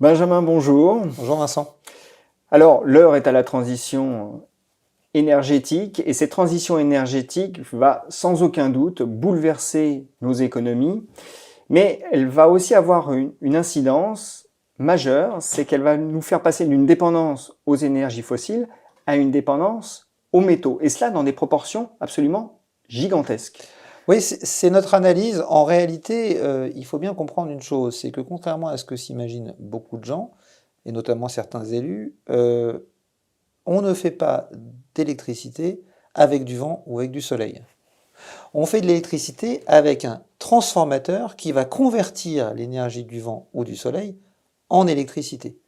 Benjamin, bonjour. Bonjour Vincent. Alors, l'heure est à la transition énergétique et cette transition énergétique va sans aucun doute bouleverser nos économies, mais elle va aussi avoir une incidence majeure, c'est qu'elle va nous faire passer d'une dépendance aux énergies fossiles à une dépendance aux métaux, et cela dans des proportions absolument gigantesques. Oui, c'est notre analyse. En réalité, il faut bien comprendre une chose, c'est que contrairement à ce que s'imaginent beaucoup de gens, et notamment certains élus, on ne fait pas d'électricité avec du vent ou avec du soleil. On fait de l'électricité avec un transformateur qui va convertir l'énergie du vent ou du soleil en électricité.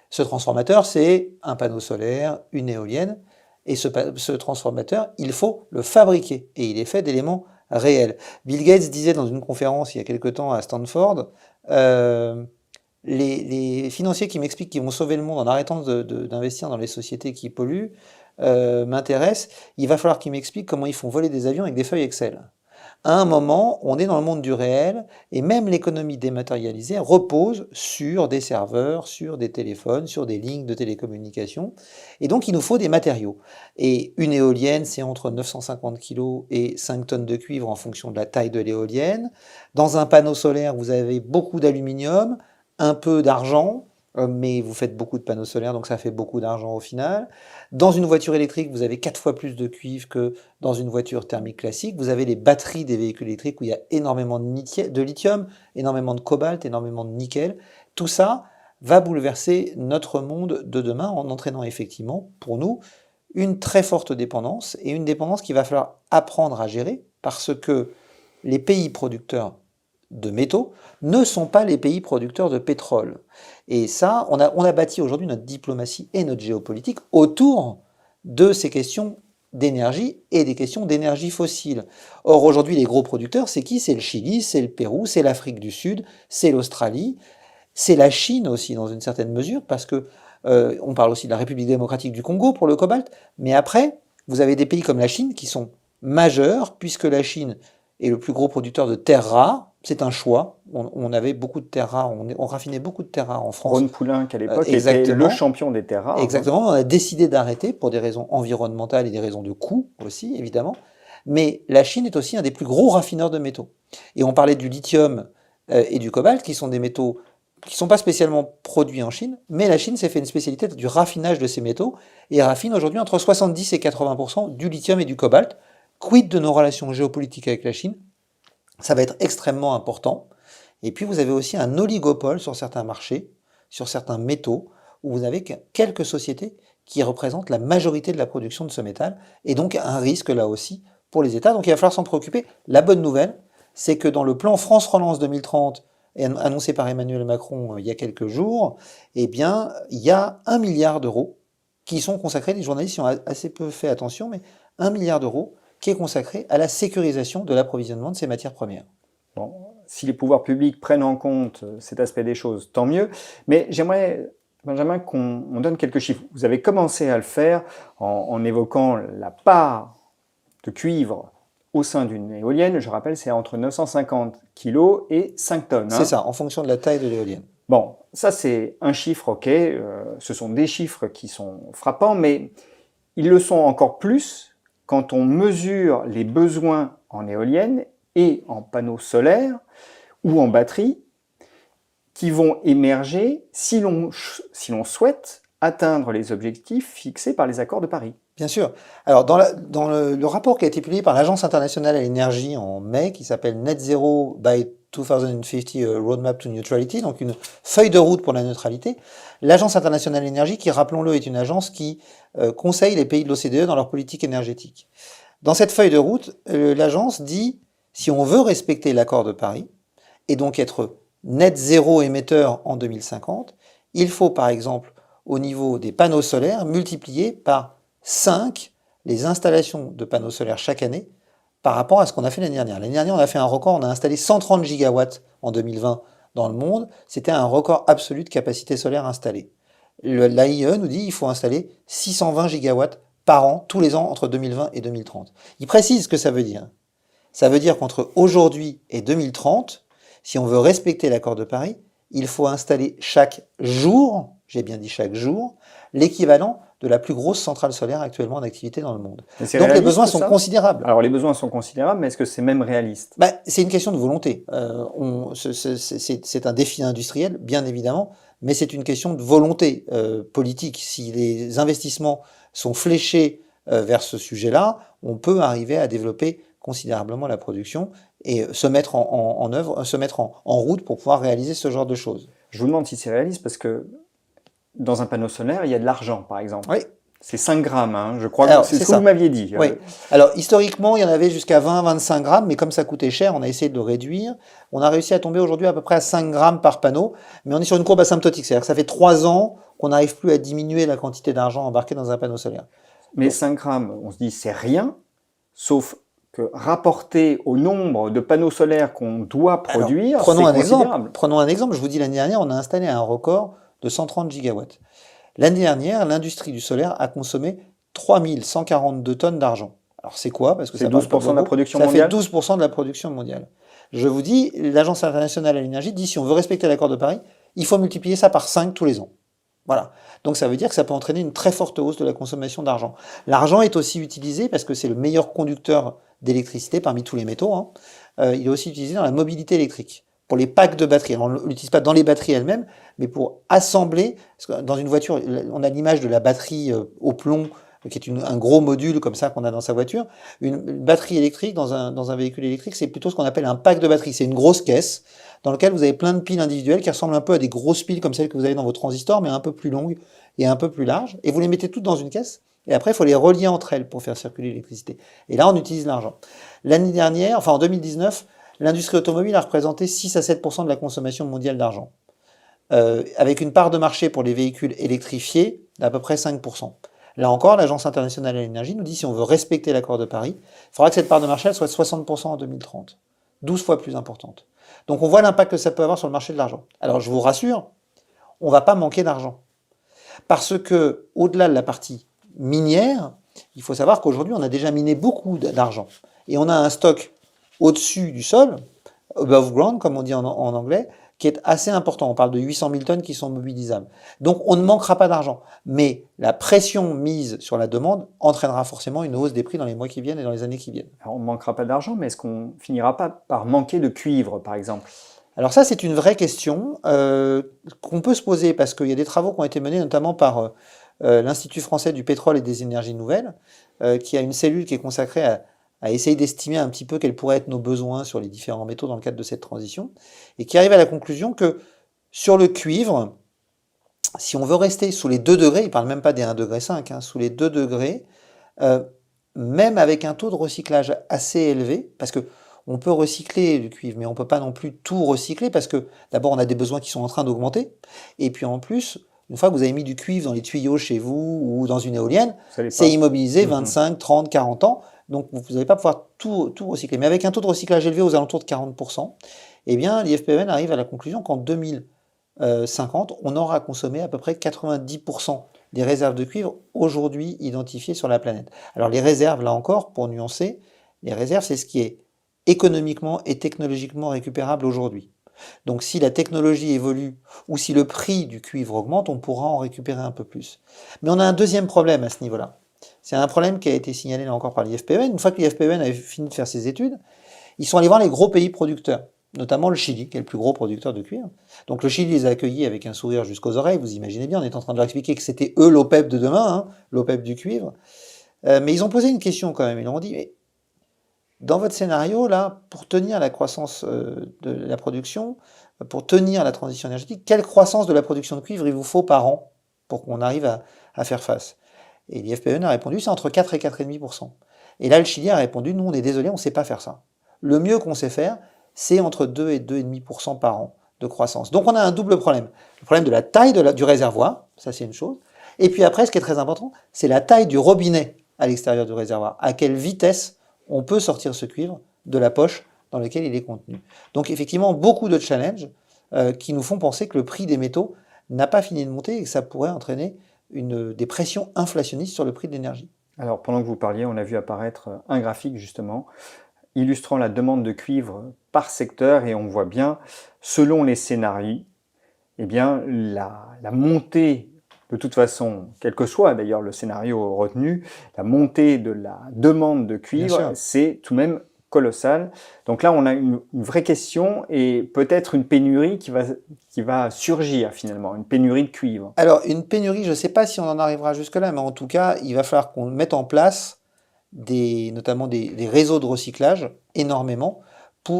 Ce transformateur, c'est un panneau solaire, une éolienne, et ce transformateur, il faut le fabriquer, et il est fait d'éléments réels. Bill Gates disait dans une conférence il y a quelque temps à Stanford, les financiers qui m'expliquent qu'ils vont sauver le monde en arrêtant d'investir dans les sociétés qui polluent m'intéressent. Il va falloir qu'ils m'expliquent comment ils font voler des avions avec des feuilles Excel. À un moment, on est dans le monde du réel, et même l'économie dématérialisée repose sur des serveurs, sur des téléphones, sur des lignes de télécommunications, et donc il nous faut des matériaux. Et une éolienne, c'est entre 950 kg et 5 tonnes de cuivre en fonction de la taille de l'éolienne. Dans un panneau solaire, vous avez beaucoup d'aluminium, un peu d'argent, mais vous faites beaucoup de panneaux solaires, donc ça fait beaucoup d'argent au final. Dans une voiture électrique, vous avez 4 fois plus de cuivre que dans une voiture thermique classique. Vous avez les batteries des véhicules électriques où il y a énormément de lithium, énormément de cobalt, énormément de nickel. Tout ça va bouleverser notre monde de demain en entraînant effectivement, pour nous, une très forte dépendance, et une dépendance qu'il va falloir apprendre à gérer parce que les pays producteurs de métaux ne sont pas les pays producteurs de pétrole. Et ça, on a bâti aujourd'hui notre diplomatie et notre géopolitique autour de ces questions d'énergie et des questions d'énergie fossile. Or, aujourd'hui, les gros producteurs, c'est qui? C'est le Chili, c'est le Pérou, c'est l'Afrique du Sud, c'est l'Australie, c'est la Chine aussi, dans une certaine mesure, parce que on parle aussi de la République démocratique du Congo pour le cobalt, mais après, vous avez des pays comme la Chine qui sont majeurs, puisque la Chine est le plus gros producteur de terres rares. C'est un choix. On avait beaucoup de terres rares, on raffinait beaucoup de terres rares en France. Ron Poulenc, à l'époque, était le Exactement. champion des terres rares, hein. Exactement. On a décidé d'arrêter pour des raisons environnementales et des raisons de coût aussi, évidemment. Mais la Chine est aussi un des plus gros raffineurs de métaux. Et on parlait du lithium et du cobalt, qui sont des métaux qui ne sont pas spécialement produits en Chine, mais la Chine s'est fait une spécialité du raffinage de ces métaux et raffine aujourd'hui entre 70 et 80% du lithium et du cobalt. Quid de nos relations géopolitiques avec la Chine? Ça va être extrêmement important. Et puis vous avez aussi un oligopole sur certains marchés, sur certains métaux, où vous avez quelques sociétés qui représentent la majorité de la production de ce métal, et donc un risque là aussi pour les États. Donc il va falloir s'en préoccuper. La bonne nouvelle, c'est que dans le plan France Relance 2030, annoncé par Emmanuel Macron il y a quelques jours, eh bien, il y a 1 milliard d'euros qui sont consacrés, les journalistes y ont assez peu fait attention, mais 1 milliard d'euros qui est consacré à la sécurisation de l'approvisionnement de ces matières premières. Bon, si les pouvoirs publics prennent en compte cet aspect des choses, tant mieux. Mais j'aimerais, Benjamin, qu'on donne quelques chiffres. Vous avez commencé à le faire en évoquant la part de cuivre au sein d'une éolienne. Je rappelle, c'est entre 950 kg et 5 tonnes. C'est ça, en fonction de la taille de l'éolienne. Bon, ça c'est un chiffre, ok. Ce sont des chiffres qui sont frappants, mais ils le sont encore plus quand on mesure les besoins en éolienne et en panneaux solaires ou en batterie qui vont émerger si l'on souhaite atteindre les objectifs fixés par les accords de Paris. Bien sûr. Alors, dans le rapport qui a été publié par l'Agence internationale à l'énergie en mai, qui s'appelle Net Zero by 2050 Roadmap to Neutrality, donc une feuille de route pour la neutralité, l'Agence internationale à l'énergie, qui, rappelons-le, est une agence qui conseille les pays de l'OCDE dans leur politique énergétique. Dans cette feuille de route, l'agence dit, si on veut respecter l'accord de Paris, et donc être net zéro émetteur en 2050, il faut, par exemple, au niveau des panneaux solaires, multiplier par 5 les installations de panneaux solaires chaque année par rapport à ce qu'on a fait l'année dernière. L'année dernière, on a fait un record, on a installé 130 gigawatts en 2020 dans le monde. C'était un record absolu de capacité solaire installée. L'AIE nous dit qu'il faut installer 620 gigawatts par an, tous les ans, entre 2020 et 2030. Il précise ce que ça veut dire. Ça veut dire qu'entre aujourd'hui et 2030, si on veut respecter l'accord de Paris, il faut installer chaque jour, j'ai bien dit chaque jour, l'équivalent de la plus grosse centrale solaire actuellement en activité dans le monde. Mais c'est Donc les réaliste, besoins sont ça? considérables. Alors les besoins sont considérables, mais est-ce que c'est même réaliste? C'est une question de volonté. C'est un défi industriel, bien évidemment, mais c'est une question de volonté politique. Si les investissements sont fléchés vers ce sujet-là, on peut arriver à développer considérablement la production et se mettre en œuvre, se mettre en route pour pouvoir réaliser ce genre de choses. Je vous demande si c'est réaliste parce que dans un panneau solaire, il y a de l'argent, par exemple. Oui. C'est 5 grammes, hein, je crois Alors, que c'est c'est ce que ça. vous m'aviez dit. Oui. Alors, historiquement, il y en avait jusqu'à 20-25 grammes, mais comme ça coûtait cher, on a essayé de le réduire. On a réussi à tomber aujourd'hui à peu près à 5 grammes par panneau, mais on est sur une courbe asymptotique. C'est-à-dire que ça fait 3 ans qu'on n'arrive plus à diminuer la quantité d'argent embarqué dans un panneau solaire. Mais 5 grammes, on se dit c'est rien, sauf que rapporté au nombre de panneaux solaires qu'on doit produire, c'est considérable. Prenons un exemple. Je vous dis, l'année dernière, on a installé un record de 130 gigawatts. L'année dernière, l'industrie du solaire a consommé 3142 tonnes d'argent. Alors c'est quoi? Parce que C'est ça parle pas 12% de la production Ça mondiale. fait 12% de la production mondiale. Je vous dis, l'Agence internationale à l'énergie dit si on veut respecter l'accord de Paris, il faut multiplier ça par 5 tous les ans. Voilà. Donc ça veut dire que ça peut entraîner une très forte hausse de la consommation d'argent. L'argent est aussi utilisé parce que c'est le meilleur conducteur d'électricité parmi tous les métaux. Hein. Il est aussi utilisé dans la mobilité électrique, pour les packs de batteries. Alors, on ne l'utilise pas dans les batteries elles-mêmes, mais pour assembler. Parce que dans une voiture, on a l'image de la batterie au plomb, qui est un gros module comme ça qu'on a dans sa voiture. Une batterie électrique dans un véhicule électrique, c'est plutôt ce qu'on appelle un pack de batterie. C'est une grosse caisse dans laquelle vous avez plein de piles individuelles qui ressemblent un peu à des grosses piles comme celles que vous avez dans vos transistors, mais un peu plus longues et un peu plus larges. Et vous les mettez toutes dans une caisse. Et après, il faut les relier entre elles pour faire circuler l'électricité. Et là, on utilise l'argent. L'année dernière, enfin en 2019, l'industrie automobile a représenté 6 à 7% de la consommation mondiale d'argent. Avec une part de marché pour les véhicules électrifiés d'à peu près 5%. Là encore, l'Agence internationale à l'énergie nous dit si on veut respecter l'accord de Paris, il faudra que cette part de marché elle soit de 60% en 2030. 12 fois plus importante. Donc on voit l'impact que ça peut avoir sur le marché de l'argent. Alors je vous rassure, on ne va pas manquer d'argent. Parce que, au-delà de la partie minière, il faut savoir qu'aujourd'hui, on a déjà miné beaucoup d'argent. Et on a un stock au-dessus du sol, above ground, comme on dit en anglais, qui est assez important. On parle de 800 000 tonnes qui sont mobilisables. Donc on ne manquera pas d'argent. Mais la pression mise sur la demande entraînera forcément une hausse des prix dans les mois qui viennent et dans les années qui viennent. Alors, on ne manquera pas d'argent, mais est-ce qu'on finira pas par manquer de cuivre, par exemple? Alors ça, c'est une vraie question qu'on peut se poser parce qu'il y a des travaux qui ont été menés notamment par l'Institut français du pétrole et des énergies nouvelles, qui a une cellule qui est consacrée à essayer d'estimer un petit peu quels pourraient être nos besoins sur les différents métaux dans le cadre de cette transition, et qui arrive à la conclusion que sur le cuivre, si on veut rester sous les 2 degrés, il ne parle même pas des 1,5 degré, hein, sous les 2 degrés, même avec un taux de recyclage assez élevé, parce que on peut recycler du cuivre, mais on ne peut pas non plus tout recycler, parce que d'abord on a des besoins qui sont en train d'augmenter, et puis en plus, une fois que vous avez mis du cuivre dans les tuyaux chez vous ou dans une éolienne, c'est immobilisé 25, 30, 40 ans, donc vous n'allez pas pouvoir tout recycler. Mais avec un taux de recyclage élevé aux alentours de 40%, eh bien l'IFPEN arrive à la conclusion qu'en 2050, on aura consommé à peu près 90% des réserves de cuivre aujourd'hui identifiées sur la planète. Alors les réserves, là encore, pour nuancer, les réserves, c'est ce qui est économiquement et technologiquement récupérable aujourd'hui. Donc si la technologie évolue ou si le prix du cuivre augmente, on pourra en récupérer un peu plus. Mais on a un deuxième problème à ce niveau-là. C'est un problème qui a été signalé là encore par l'IFPEN. Une fois que l'IFPEN avait fini de faire ses études, ils sont allés voir les gros pays producteurs, notamment le Chili, qui est le plus gros producteur de cuivre. Donc le Chili les a accueillis avec un sourire jusqu'aux oreilles, vous imaginez bien, on est en train de leur expliquer que c'était eux l'OPEP de demain, hein, l'OPEP du cuivre. Mais ils ont posé une question quand même, ils leur ont dit, mais dans votre scénario, là, pour tenir la croissance de la production, pour tenir la transition énergétique, quelle croissance de la production de cuivre il vous faut par an pour qu'on arrive à faire face? Et l'IFPEN a répondu, c'est entre 4 et 4,5%. Et là, le Chili a répondu, nous, on est désolé, on ne sait pas faire ça. Le mieux qu'on sait faire, c'est entre 2 et 2,5% par an de croissance. Donc on a un double problème. Le problème de la taille du réservoir, ça c'est une chose. Et puis après, ce qui est très important, c'est la taille du robinet à l'extérieur du réservoir. À quelle vitesse on peut sortir ce cuivre de la poche dans laquelle il est contenu. Donc effectivement, beaucoup de challenges qui nous font penser que le prix des métaux n'a pas fini de monter et que ça pourrait entraîner des pressions inflationnistes sur le prix de l'énergie. Alors pendant que vous parliez, on a vu apparaître un graphique justement illustrant la demande de cuivre par secteur et on voit bien, selon les scénarios, eh bien, la montée, de toute façon, quel que soit d'ailleurs le scénario retenu, la montée de la demande de Bien cuivre, sûr. c'est tout de même colossal. Donc là, on a une vraie question et peut-être une pénurie qui va surgir finalement, une pénurie de cuivre. Alors, une pénurie, je ne sais pas si on en arrivera jusque-là, mais en tout cas, il va falloir qu'on mette en place notamment des réseaux de recyclage énormément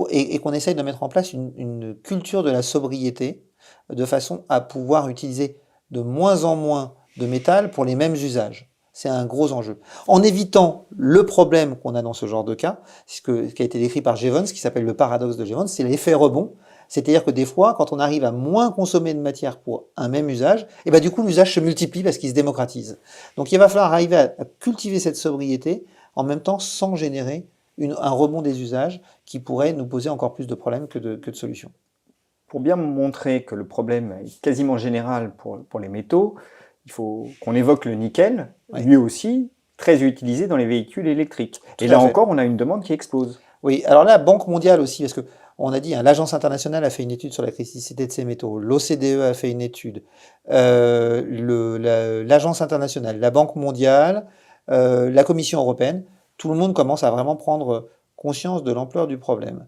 et qu'on essaye de mettre en place une culture de la sobriété de façon à pouvoir utiliser de moins en moins de métal pour les mêmes usages. C'est un gros enjeu. En évitant le problème qu'on a dans ce genre de cas, ce qui a été décrit par Jevons, qui s'appelle le paradoxe de Jevons, c'est l'effet rebond. C'est-à-dire que des fois, quand on arrive à moins consommer de matière pour un même usage, et ben du coup l'usage se multiplie parce qu'il se démocratise. Donc il va falloir arriver à cultiver cette sobriété en même temps sans générer un rebond des usages qui pourrait nous poser encore plus de problèmes que de solutions. Pour bien montrer que le problème est quasiment général pour les métaux, il faut qu'on évoque le nickel, Oui, lui aussi très utilisé dans les véhicules électriques. tout Et à là fait. encore, on a une demande qui explose. Oui, alors là, Banque mondiale aussi, parce que on a dit, hein, l'Agence internationale a fait une étude sur la criticité de ces métaux, l'OCDE a fait une étude, l'Agence internationale, la Banque mondiale, la Commission européenne, tout le monde commence à vraiment prendre conscience de l'ampleur du problème.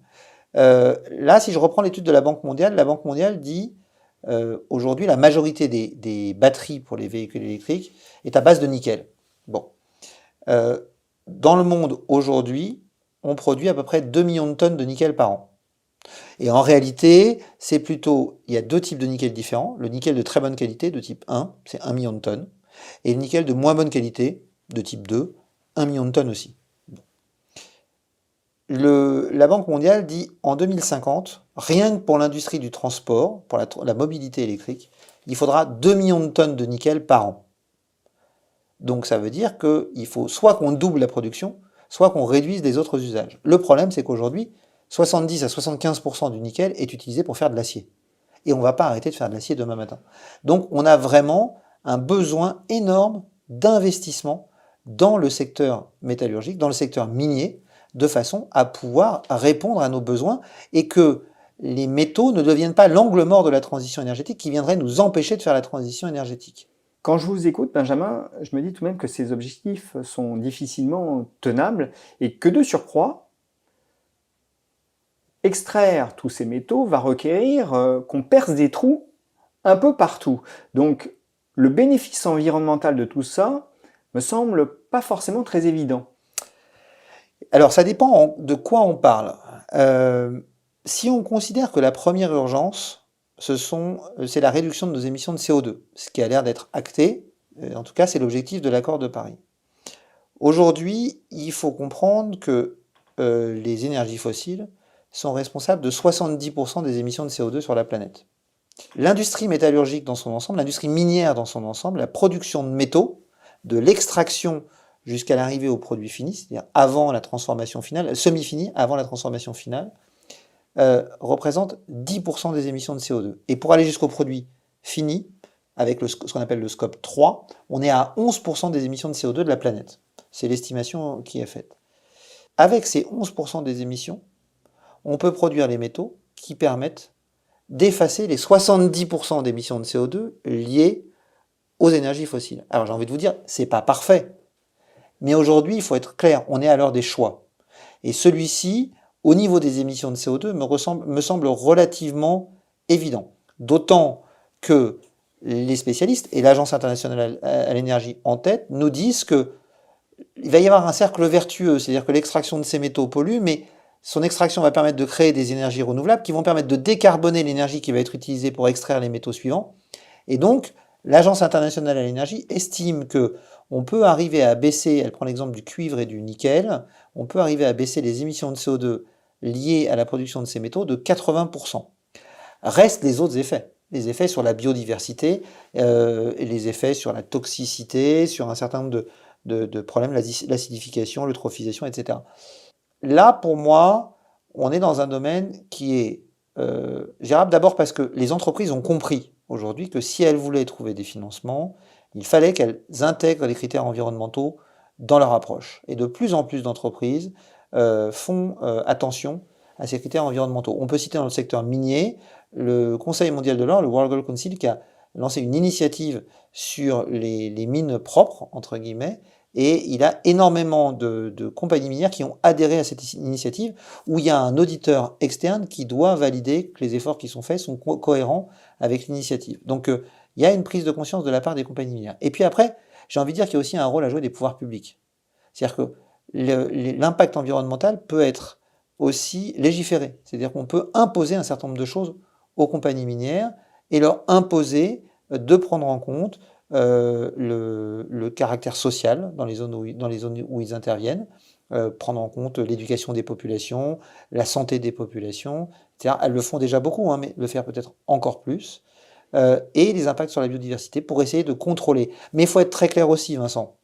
Là, si je reprends l'étude de la Banque mondiale dit, aujourd'hui, la majorité des batteries pour les véhicules électriques est à base de nickel. Bon. Euh, Dans le monde aujourd'hui, on produit à peu près 2 millions de tonnes de nickel par an. Et en réalité, il y a deux types de nickel différents. Le nickel de très bonne qualité, de type 1, c'est 1 million de tonnes. Et le nickel de moins bonne qualité, de type 2, 1 million de tonnes aussi. La Banque mondiale dit en 2050, rien que pour l'industrie du transport, pour la mobilité électrique, il faudra 2 millions de tonnes de nickel par an. Donc ça veut dire qu'il faut soit qu'on double la production, soit qu'on réduise des autres usages. Le problème, c'est qu'aujourd'hui, 70 à 75% du nickel est utilisé pour faire de l'acier. Et on ne va pas arrêter de faire de l'acier demain matin. Donc on a vraiment un besoin énorme d'investissement dans le secteur métallurgique, dans le secteur minier, de façon à pouvoir répondre à nos besoins et que les métaux ne deviennent pas l'angle mort de la transition énergétique qui viendrait nous empêcher de faire la transition énergétique. Quand je vous écoute, Benjamin, je me dis tout de même que ces objectifs sont difficilement tenables et que de surcroît, extraire tous ces métaux va requérir qu'on perce des trous un peu partout. Donc le bénéfice environnemental de tout ça me semble pas forcément très évident. Alors ça dépend de quoi on parle. Si on considère que la première urgence, c'est la réduction de nos émissions de CO2, ce qui a l'air d'être acté, en tout cas c'est l'objectif de l'accord de Paris. Aujourd'hui, il faut comprendre que les énergies fossiles sont responsables de 70% des émissions de CO2 sur la planète. L'industrie métallurgique dans son ensemble, l'industrie minière dans son ensemble, la production de métaux, de l'extraction jusqu'à l'arrivée au produit fini, c'est-à-dire avant la transformation finale, semi-fini, avant la transformation finale, représente 10% des émissions de CO2. Et pour aller jusqu'au produit fini, avec ce qu'on appelle le scope 3, on est à 11% des émissions de CO2 de la planète. C'est l'estimation qui est faite. Avec ces 11% des émissions, on peut produire les métaux qui permettent d'effacer les 70% d'émissions de CO2 liées aux énergies fossiles. Alors j'ai envie de vous dire, c'est pas parfait. Mais aujourd'hui, il faut être clair, on est à l'heure des choix. Et celui-ci, au niveau des émissions de CO2, me semble relativement évident. D'autant que les spécialistes et l'Agence internationale à l'énergie en tête nous disent que il va y avoir un cercle vertueux, c'est-à-dire que l'extraction de ces métaux pollue, mais son extraction va permettre de créer des énergies renouvelables qui vont permettre de décarboner l'énergie qui va être utilisée pour extraire les métaux suivants. Et donc, l'Agence internationale à l'énergie estime que on peut arriver à baisser, elle prend l'exemple du cuivre et du nickel, on peut arriver à baisser les émissions de CO2 liées à la production de ces métaux de 80%. Restent les autres effets. Les effets sur la biodiversité, et les effets sur la toxicité, sur un certain nombre de problèmes, l'acidification, l'eutrophisation, etc. Là, pour moi, on est dans un domaine qui est gérable d'abord parce que les entreprises ont compris aujourd'hui que si elles voulaient trouver des financements, il fallait qu'elles intègrent les critères environnementaux dans leur approche. Et de plus en plus d'entreprises font attention à ces critères environnementaux. On peut citer dans le secteur minier le Conseil mondial de l'or, le World Gold Council, qui a lancé une initiative sur les mines propres, entre guillemets, et il a énormément de compagnies minières qui ont adhéré à cette initiative, où il y a un auditeur externe qui doit valider que les efforts qui sont faits sont cohérents avec l'initiative. Donc il y a une prise de conscience de la part des compagnies minières. Et puis après, j'ai envie de dire qu'il y a aussi un rôle à jouer des pouvoirs publics. C'est-à-dire que l'impact environnemental peut être aussi légiféré. C'est-à-dire qu'on peut imposer un certain nombre de choses aux compagnies minières et leur imposer de prendre en compte le caractère social dans les zones où ils interviennent, prendre en compte l'éducation des populations, la santé des populations, etc. Elles le font déjà beaucoup, hein, mais le faire peut-être encore plus. Et les impacts sur la biodiversité pour essayer de contrôler. Mais il faut être très clair aussi, Vincent.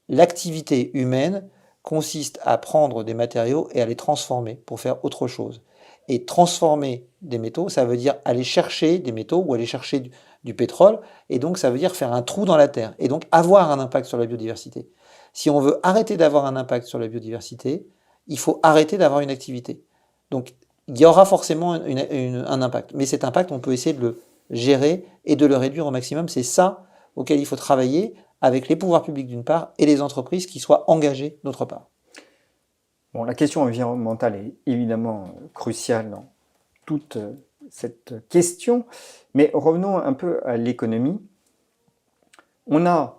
L'activité humaine consiste à prendre des matériaux et à les transformer pour faire autre chose. Et transformer des métaux, ça veut dire aller chercher des métaux ou aller chercher du pétrole, et donc ça veut dire faire un trou dans la terre, et donc avoir un impact sur la biodiversité. Si on veut arrêter d'avoir un impact sur la biodiversité, il faut arrêter d'avoir une activité. Donc il y aura forcément un impact, mais cet impact, on peut essayer de le gérer et de le réduire au maximum. C'est ça auquel il faut travailler avec les pouvoirs publics d'une part et les entreprises qui soient engagées d'autre part. Bon, la question environnementale est évidemment cruciale dans toute cette question, mais revenons un peu à l'économie. On a,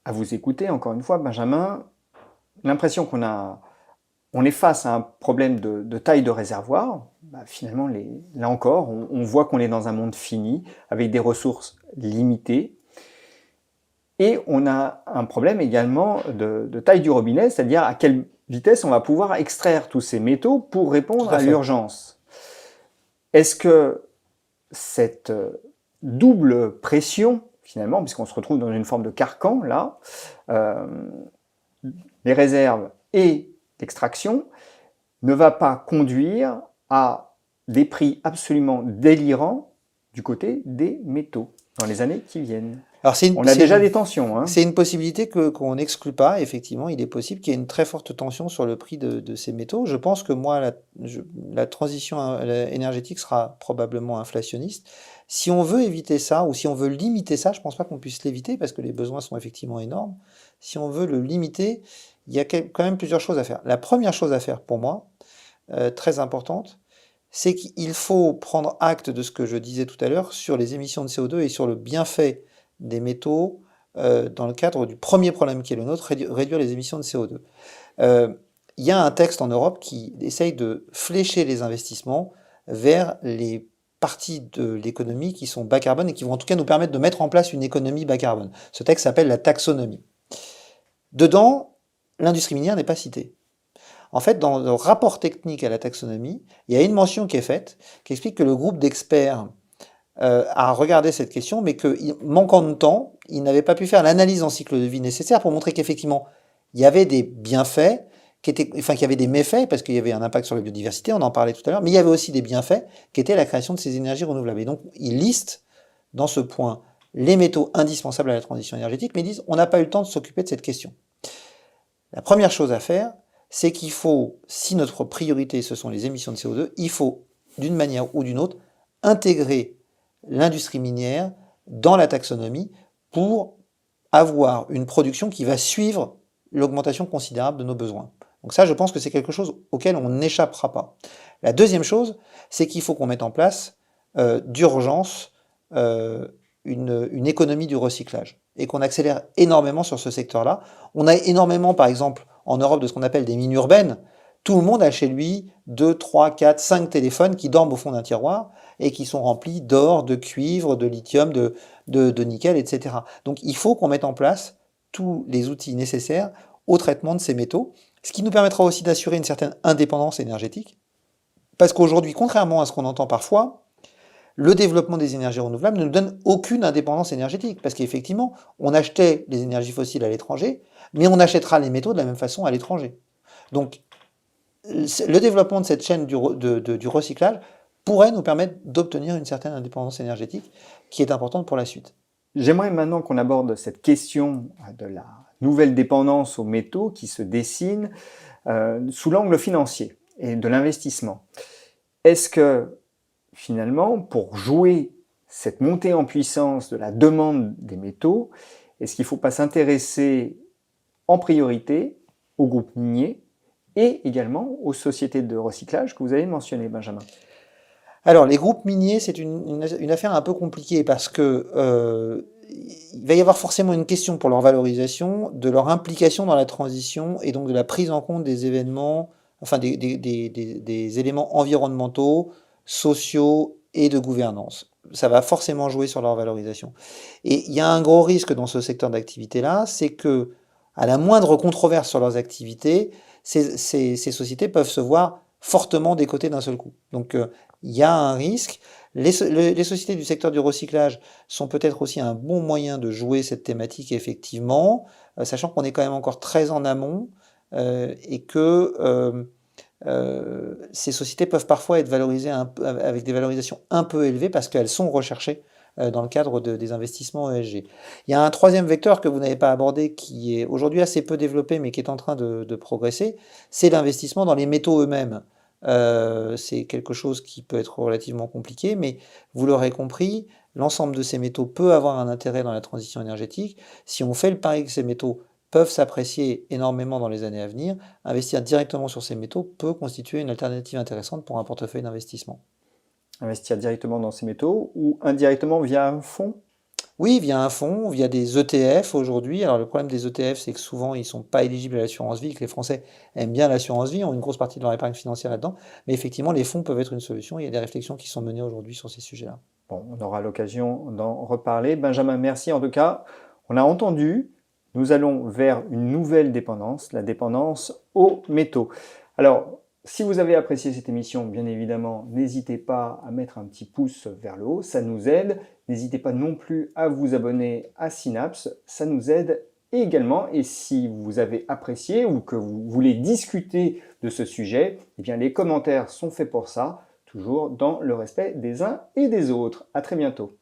à vous écouter encore une fois, Benjamin, l'impression on est face à un problème de taille de réservoir. Finalement, là encore, on voit qu'on est dans un monde fini, avec des ressources limitées. Et on a un problème également de taille du robinet, c'est-à-dire à quelle vitesse on va pouvoir extraire tous ces métaux pour répondre à l'urgence. Est-ce que cette double pression, finalement, puisqu'on se retrouve dans une forme de carcan, là, les réserves et l'extraction, ne va pas conduire à des prix absolument délirants du côté des métaux dans les années qui viennent? Alors on a déjà des tensions. Hein. C'est une possibilité qu'on n'exclut pas. Effectivement, il est possible qu'il y ait une très forte tension sur le prix de ces métaux. Je pense que moi, la transition énergétique sera probablement inflationniste. Si on veut éviter ça, ou si on veut limiter ça, je ne pense pas qu'on puisse l'éviter, parce que les besoins sont effectivement énormes. Si on veut le limiter, il y a quand même plusieurs choses à faire. La première chose à faire, pour moi, très importante, c'est qu'il faut prendre acte de ce que je disais tout à l'heure sur les émissions de CO2 et sur le bienfait des métaux dans le cadre du premier problème qui est le nôtre, réduire les émissions de CO2. Il y a un texte en Europe qui essaye de flécher les investissements vers les parties de l'économie qui sont bas carbone et qui vont en tout cas nous permettre de mettre en place une économie bas carbone. Ce texte s'appelle la taxonomie. Dedans, l'industrie minière n'est pas citée. En fait, dans le rapport technique à la taxonomie, il y a une mention qui est faite qui explique que le groupe d'experts a regardé cette question, mais que, manquant de temps, il n'avait pas pu faire l'analyse en cycle de vie nécessaire pour montrer qu'effectivement, il y avait des bienfaits, qu'il y avait des méfaits, parce qu'il y avait un impact sur la biodiversité, on en parlait tout à l'heure, mais il y avait aussi des bienfaits, qui étaient la création de ces énergies renouvelables. Et donc, il liste, dans ce point, les métaux indispensables à la transition énergétique, mais ils disent, on n'a pas eu le temps de s'occuper de cette question. La première chose à faire, c'est qu'il faut, si notre priorité ce sont les émissions de CO2, il faut, d'une manière ou d'une autre, intégrer l'industrie minière dans la taxonomie pour avoir une production qui va suivre l'augmentation considérable de nos besoins. Donc ça, je pense que c'est quelque chose auquel on n'échappera pas. La deuxième chose, c'est qu'il faut qu'on mette en place d'urgence une économie du recyclage et qu'on accélère énormément sur ce secteur-là. On a énormément, par exemple, en Europe, de ce qu'on appelle des mines urbaines. Tout le monde a chez lui 2, 3, 4, 5 téléphones qui dorment au fond d'un tiroir et qui sont remplis d'or, de cuivre, de lithium, de nickel, etc. Donc il faut qu'on mette en place tous les outils nécessaires au traitement de ces métaux, ce qui nous permettra aussi d'assurer une certaine indépendance énergétique. Parce qu'aujourd'hui, contrairement à ce qu'on entend parfois, le développement des énergies renouvelables ne nous donne aucune indépendance énergétique. Parce qu'effectivement, on achetait les énergies fossiles à l'étranger, mais on achètera les métaux de la même façon à l'étranger. Donc, le développement de cette chaîne du recyclage pourrait nous permettre d'obtenir une certaine indépendance énergétique qui est importante pour la suite. J'aimerais maintenant qu'on aborde cette question de la nouvelle dépendance aux métaux qui se dessine sous l'angle financier. et de l'investissement. Est-ce que, finalement, pour jouer cette montée en puissance de la demande des métaux, est-ce qu'il ne faut pas s'intéresser en priorité aux groupes miniers et également aux sociétés de recyclage que vous avez mentionnées, Benjamin? Alors, les groupes miniers, c'est une affaire un peu compliquée parce que il va y avoir forcément une question pour leur valorisation, de leur implication dans la transition et donc de la prise en compte des événements, enfin des éléments environnementaux, sociaux et de gouvernance. Ça va forcément jouer sur leur valorisation. Et il y a un gros risque dans ce secteur d'activité-là, c'est que à la moindre controverse sur leurs activités, ces sociétés peuvent se voir fortement décotées d'un seul coup. Donc, il y a un risque. Les sociétés du secteur du recyclage sont peut-être aussi un bon moyen de jouer cette thématique, effectivement, sachant qu'on est quand même encore très en amont et que ces sociétés peuvent parfois être valorisées avec des valorisations un peu élevées parce qu'elles sont recherchées dans le cadre des investissements ESG. Il y a un troisième vecteur que vous n'avez pas abordé qui est aujourd'hui assez peu développé mais qui est en train de progresser, c'est l'investissement dans les métaux eux-mêmes. C'est quelque chose qui peut être relativement compliqué, mais vous l'aurez compris, l'ensemble de ces métaux peut avoir un intérêt dans la transition énergétique. Si on fait le pari que ces métaux peuvent s'apprécier énormément dans les années à venir, investir directement sur ces métaux peut constituer une alternative intéressante pour un portefeuille d'investissement. Investir directement dans ces métaux ou indirectement via un fonds? Oui, via un fonds, via des ETF aujourd'hui. Alors le problème des ETF, c'est que souvent ils ne sont pas éligibles à l'assurance vie, que les Français aiment bien l'assurance vie, ont une grosse partie de leur épargne financière là-dedans. Mais effectivement, les fonds peuvent être une solution. Il y a des réflexions qui sont menées aujourd'hui sur ces sujets-là. Bon, on aura l'occasion d'en reparler. Benjamin, merci en tout cas. On a entendu, nous allons vers une nouvelle dépendance, la dépendance aux métaux. Alors, si vous avez apprécié cette émission, bien évidemment, n'hésitez pas à mettre un petit pouce vers le haut, ça nous aide. N'hésitez pas non plus à vous abonner à Synapse, ça nous aide également. Et si vous avez apprécié ou que vous voulez discuter de ce sujet, eh bien les commentaires sont faits pour ça, toujours dans le respect des uns et des autres. À très bientôt.